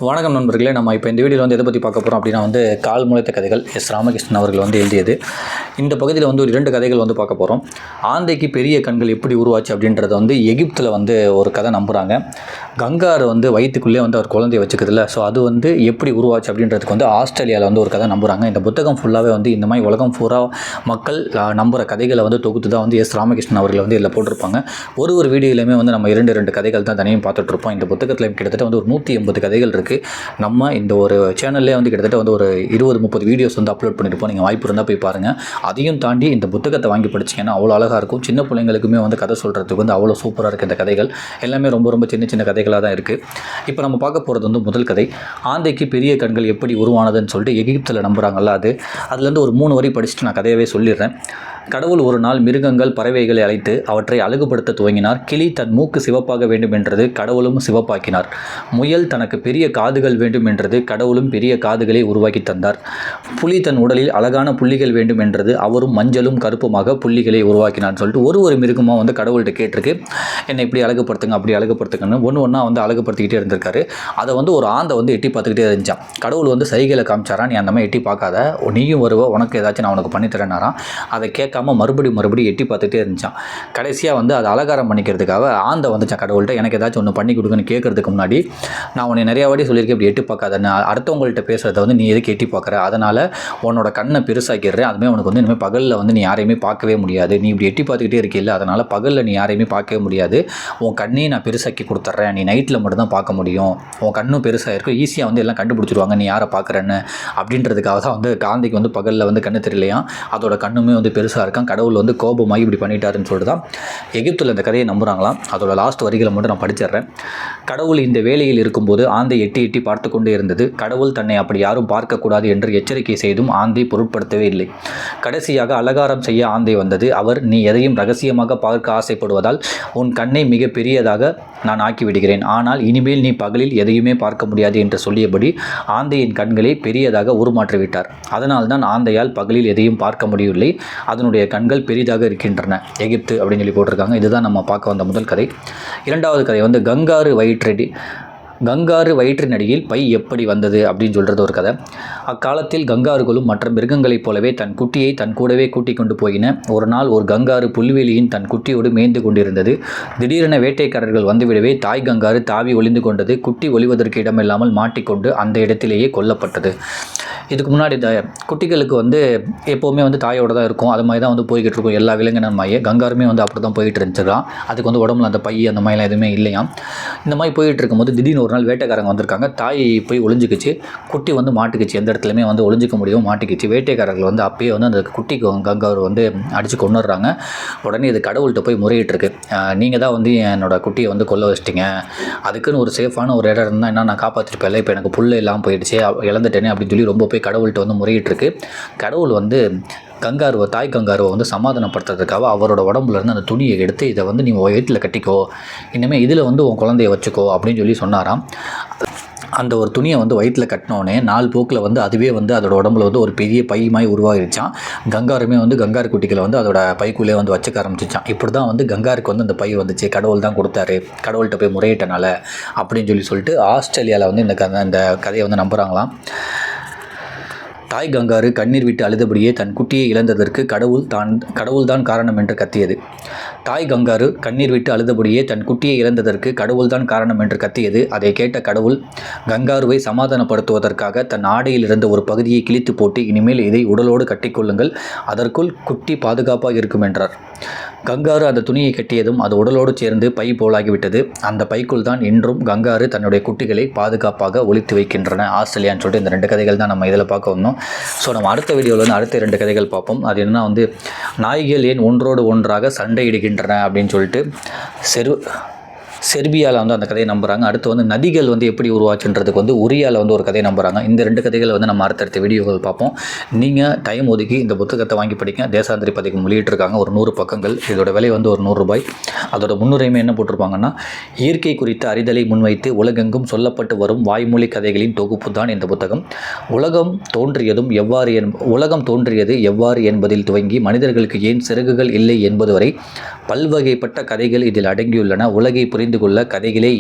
வணக்கம் நண்பர்களே. நம்ம இப்போ இந்த வீடியோவில் எதை பற்றி பார்க்க போகிறோம் அப்படின்னா கால் முளைத்த கதைகள் ராமகிருஷ்ணன் அவர்கள் எழுதியது. இந்த பகுதியில் ஒரு 2 கதைகள் பார்க்க போகிறோம். ஆந்தைக்கு பெரிய கண்கள் எப்படி உருவாச்சு அப்படின்றத எகிப்தில் ஒரு கதை நம்புகிறாங்க. கங்கார் வயிற்றுக்குள்ளே அவர் குழந்தைய வச்சுக்கிறதுல, ஸோ அது எப்படி உருவாச்சு அப்படின்றதுக்கு ஆஸ்திரேலியாவில் ஒரு கதை நம்புகிறாங்க. இந்த புத்தகம் ஃபுல்லாகவே இந்த மாதிரி உலகம் பூரா மக்கள் நம்புகிற கதைகளை தொகுத்து தான் ராமகிருஷ்ணன் அவர்கள் இதில் போட்டிருப்பாங்க. ஒரு வீடியோலையுமே நம்ம 2 கதைகள் தான் தனியும் பார்த்துட்ருப்போம். இந்த புத்தகத்தில் கிட்டத்தட்ட ஒரு 180 கதைகள் இருக்குது. நம்ம இந்த ஒரு சேனல்லே கிட்டத்தட்ட ஒரு 20-30 வீடியோஸ் அப்லோட் பண்ணியிருப்போம். நீங்கள் வாய்ப்பு இருந்தால் போய் பாருங்கள். அதையும் தாண்டி இந்த புத்தகத்தை வாங்கி படிச்சிங்கன்னா அவ்வளோ அழகாக இருக்கும். சின்ன பிள்ளைங்களுக்குமே கதை சொல்கிறதுக்கு அவ்வளோ சூப்பராக இருக்குது. இந்த கதைகள் எல்லாமே ரொம்ப சின்ன கதைகளாக தான் இருக்குது. இப்போ நம்ம பார்க்க போகிறது முதல் கதை. ஆந்தைக்கு பெரிய கண்கள் எப்படி உருவானதுன்னு சொல்லிட்டு எகிப்தில் நம்புகிறாங்கல்ல, அதுலேருந்து ஒரு 3 வரி படிச்சுட்டு நான் கதையாகவே சொல்லிடுறேன். கடவுள் ஒரு நாள் மிருகங்கள் பறவைகளை அழைத்து அவற்றை அழகுபடுத்த துவங்கினார். கிளி தன் மூக்கு சிவப்பாக வேண்டும் என்றது, கடவுளும் சிவப்பாக்கினார். முயல் தனக்கு பெரிய காதுகள் வேண்டும் என்றது, கடவுளும் பெரிய காதுகளை உருவாக்கி தந்தார். புலி தன் உடலில் அழகான புள்ளிகள் வேண்டும் என்றது, அவரும் மஞ்சளும் கருப்புமாக புள்ளிகளை உருவாக்கினார்னு சொல்லிட்டு ஒரு மிருகமாக கடவுள்கிட்ட கேட்டிருக்கு, என்னை இப்படி அழகுபடுத்துங்க அப்படி அழகுபடுத்துங்கன்னு ஒன்றா அழகுபடுத்திக்கிட்டே இருந்திருக்காரு. அதை ஒரு ஆந்தை எட்டி பார்த்துக்கிட்டே இருந்துச்சான். கடவுள் சைகையில் காமிச்சாரா, நீ அந்த மாதிரி எட்டி பார்க்காத, நீயும் வருவ, உனக்கு ஏதாச்சும் நான் உனக்கு பண்ணித்தரேனாராம். அதை கேட்காம மறுபடியும் எட்டி பார்த்துட்டே இருந்துச்சான். கடைசியாக அதை அலங்காரம் பண்ணிக்கிறதுக்காக ஆந்தை வந்துச்சான் கடவுள்கிட்ட, எனக்கு ஏதாச்சும் ஒன்று பண்ணி கொடுக்குன்னு கேட்கறதுக்கு முன்னாடி, நான் உன்னை நிறையா வாட்டி சொல்லியிருக்கேன் இப்படி எட்டி பார்க்காதன்னு, அடுத்தவங்கள்ட்ட பேசுகிறத நீ எதுக்கு எட்டி பார்க்குற, அதனால் உன்னோட கண்ணை பெருசாக்கிடுறேன், அதுமாதிரி உனக்கு இனிமேல் பகலில் நீ யாரையுமே பார்க்கவே முடியாது, நீ இப்படி எட்டி பார்த்துக்கிட்டே இருக்கில்ல, அதனால் பகலில் நீ யாரையுமே பார்க்கவே முடியாது, உன் கண்ணையும் நான் பெருசாக்கி கொடுத்துட்றேன், நீ நைட்டில் மட்டும்தான் பார்க்க முடியும், உன் கண்ணும் பெருசாக இருக்கும், ஈஸியாக எல்லாம் கண்டுபிடிச்சிருவாங்க நீ யாரை பார்க்குறேன்னு அப்படின்றதுக்காக தான் காந்திக்கு பகலில் கண்ணு தெரியலையா, அதோட கண்ணுமே பெருசாக இருக்கான். கடவுள் கோபமாகி இப்படி பண்ணிட்டாருன்னு சொல்லிட்டு தான் எகிப்தில் இந்த கதையை நம்புகிறாங்களாம். அதோட லாஸ்ட் வரிகளை மட்டும் நான் படிச்சிடுறேன். கடவுள் இந்த வேலையில் இருக்கும்போது ஆந்தை எட்டி பார்த்து கொண்டே இருந்தது. கடவுள் தன்னை அப்படி யாரும் பார்க்கக்கூடாது என்று எச்சரிக்கை செய்தும் ஆந்தை பொருட்படுத்தவே இல்லை. கடைசியாக அலங்காரம் செய்ய ஆந்தை வந்தது. அவர், நீ எதையும் ரகசியமாக பார்க்க ஆசைப்படுவதால் உன் கண்ணை மிக பெரியதாக நான் ஆக்கிவிடுகிறேன், ஆனால் இனிமேல் நீ பகலில் எதையுமே பார்க்க முடியாது என்று சொல்லியபடி ஆந்தையின் கண்களை பெரியதாக உருமாற்றிவிட்டார். அதனால்தான் ஆந்தையால் பகலில் எதையும் பார்க்க முடியவில்லை, அதனுடைய கண்கள் பெரிதாக இருக்கின்றன. எகிப்து அப்படின்னு சொல்லி போட்டிருக்காங்க. இதுதான் நம்ம பார்க்க வந்த முதல் கதை. இரண்டாவது கதை கங்காரு வயிற்றின் அடியில் பை எப்படி வந்தது அப்படின்னு சொல்கிறது ஒரு கதை. அக்காலத்தில் கங்காருகளும் மற்ற மிருகங்களைப் போலவே தன் குட்டியை தன் கூடவே கூட்டிக் கொண்டு போயின. ஒரு நாள் ஒரு கங்காரு புல்வெளியின் தன் குட்டியோடு மேய்ந்து கொண்டிருந்தது. திடீரென வேட்டைக்காரர்கள் வந்துவிடவே தாய் கங்காரு தாவி ஒளிந்து கொண்டது. குட்டி ஒளிவதற்கு இடமில்லாமல் மாட்டிக்கொண்டு அந்த இடத்திலேயே கொல்லப்பட்டது. இதுக்கு முன்னாடி குட்டிகளுக்கு எப்போவுமே தாயோட தான் இருக்கும், அது மாதிரி தான் போய்கிட்டு இருக்கும் எல்லா விலங்கினமாயே. கங்காருமே அப்படி தான் போயிட்டு இருந்துச்சுதான். அதுக்கு உடம்புல அந்த பை அந்த மாதிரிலாம் எதுவுமே இல்லையாம். இந்த மாதிரி போயிட்டு இருக்கும்போது திடீர்னு ஒரு நாள் வேட்டைக்காரங்க வந்திருக்காங்க. தாய் போய் ஒளிஞ்சிக்கிச்சு, குட்டி மாட்டுக்குச்சு, எந்த இடத்துலையுமே ஒளிஞ்சிக்க முடியும், மாட்டிக்கிச்சு. வேட்டைக்காரர்கள் அப்பயே அந்த குட்டி கங்காரு அடித்து கொண்டுடுறாங்க. உடனே இது கடவுள்கிட்ட போய் முறையிட்டிருக்கு, நீங்கள் தான் என்னோடய குட்டியை கொல்ல வச்சிட்டிங்க, அதுக்குன்னு ஒரு சேஃபான ஒரு இடம் இருந்தால் என்ன நான் காப்பாற்றிருப்பேன், இப்போ எனக்கு புல்ல எல்லாம் போயிடுச்சு, இழந்துட்டேனே அப்படின்னு சொல்லி ரொம்ப போய் கடவுள்கிட்ட முறையிட்டிருக்கு. கடவுள் தாய் கங்காருவை சமாதானப்படுத்துறதுக்காக அவரோட உடம்புலேருந்து அந்த துணியை எடுத்து இதை நீ வயிற்றில் கட்டிக்கோ, இனிமேல் இதில் உன் குழந்தைய வச்சுக்கோ அப்படின்னு சொல்லி சொன்னாராம். அந்த ஒரு துணியை வயிற்றில் கட்டினோடனே 4 போக்கில் அதுவே அதோட உடம்புல ஒரு பெரிய பை மாதிரி உருவாகிருச்சான். கங்காருமே கங்காரு குட்டிகளை அதோட பைக்குள்ளே வச்சுக்க ஆரம்பிச்சிச்சான். இப்படி தான் கங்காருக்கு அந்த பை வந்துச்சு, கடவுள் தான் கொடுத்தாரு, கடவுள்கிட்ட போய் முறையிட்டனால அப்படின்னு சொல்லிட்டு ஆஸ்திரேலியாவில் இந்த கதையை நம்புகிறாங்களாம். தாய் கங்காரு கண்ணீர் விட்டு அழுதபடியே தன் குட்டியை இழந்ததற்கு கடவுள்தான் காரணம் என்று கத்தியது. தாய் கங்காரு கண்ணீர் விட்டு அழுதபடியே தன் குட்டியை இழந்ததற்கு கடவுள்தான் காரணம் என்று கத்தியது. அதை கேட்ட கடவுள் கங்காருவை சமாதானப்படுத்துவதற்காக தன் ஆடையில் இருந்த ஒரு பகுதியை கிழித்து போட்டு, இனிமேல் இதை உடலோடு கட்டிக்கொள்ளுங்கள், அதற்குள் குட்டி பாதுகாப்பாக இருக்கும் என்றார். கங்காரு அந்த துணியை கட்டியதும் அது உடலோடு சேர்ந்து பை போலாகிவிட்டது. அந்த பைக்குள் தான் இன்றும் கங்காரு தன்னுடைய குட்டிகளை பாதுகாப்பாக ஒளித்து வைக்கின்றன. ஆஸ்திரேலியான்னு சொல்லிட்டு இந்த 2 கதைகள் தான் நம்ம இதில் பார்க்க வந்தோம். ஸோ நம்ம அடுத்த வீடியோவில் அடுத்த 2 கதைகள் பார்ப்போம். அது என்னன்னா நாய்கள் ஏன் ஒன்றோடு ஒன்றாக சண்டையிடுகின்றன அப்படின்னு சொல்லிட்டு செர்பியாவில் அந்த கதையை நம்புகிறாங்க. அடுத்து நதிகள் எப்படி உருவாச்சுன்றதுக்கு உரியாவில் ஒரு கதையை நம்புகிறாங்க. இந்த 2 கதைகள் நம்ம அடுத்தடுத்த வீடியோகள் பார்ப்போம். நீங்கள் டைம் ஒதுக்கி இந்த புத்தகத்தை வாங்கி படிங்க. தேசாந்திரி பதிப்பு வெளியிட்டிருக்காங்க. ஒரு 100 பக்கங்கள். இதோட விலை ஒரு ₹100. அதோட முன்னுரையுமே என்ன போட்டிருப்பாங்கன்னா, இயற்கை குறித்த அறிதலை முன்வைத்து உலகெங்கும் சொல்லப்பட்டு வரும் வாய்மொழி கதைகளின் தொகுப்பு தான் இந்த புத்தகம். உலகம் தோன்றியது எவ்வாறு என்பதில் துவங்கி மனிதர்களுக்கு ஏன் சிறகுகள் இல்லை என்பது வரை பல்வகைப்பட்ட கதைகள் இதில் அடங்கியுள்ளன. உலகை புரிந்து கொள்ள கதைகளே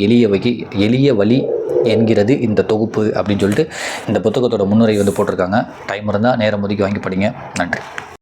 எளிய வழி என்கிறது இந்த தொகுப்பு அப்படின்னு சொல்லிட்டு இந்த புத்தகத்தோட முன்னுரை வந்து போட்டிருக்காங்க. டைம் இருந்தால் நேரம் ஒதுக்கி வாங்கி படிங்க. நன்றி.